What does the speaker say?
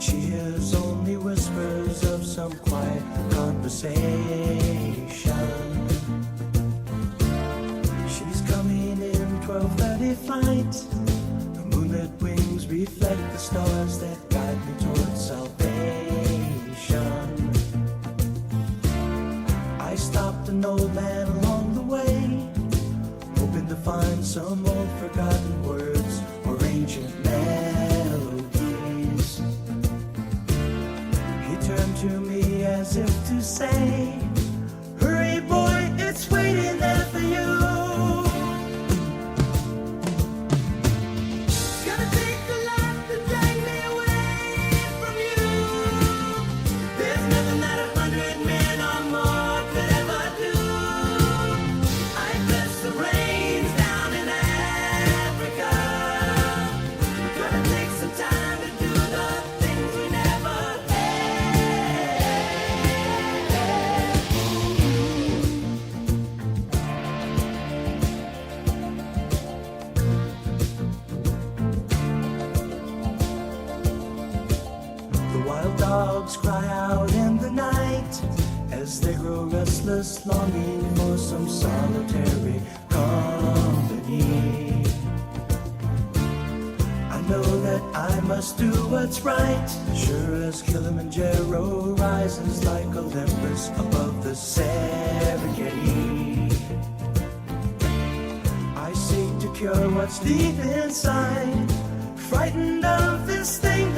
She hears only whispers of some quiet conversation. She's coming in 12:30 flight. Her moonlit wings reflect the stars that guide me towards salvation. I stopped an old man along the way, hoping to find some old forgotten words or ancient melodies. He turned to me as if to say, "Hurry boy, it's waiting there for you." Gonna take a lot to drag me away from you. There's nothing that 100 men or more could ever do. I bless the rains down in Africa. Gonna take some time to do the things we never The wild dogs cry out in the night as they grow restless, longing for some solitary company. I know that I must do what's right, sure as Kilimanjaro rises like Olympus above the Serengeti. I seek to cure what's deep inside, frightened of this thing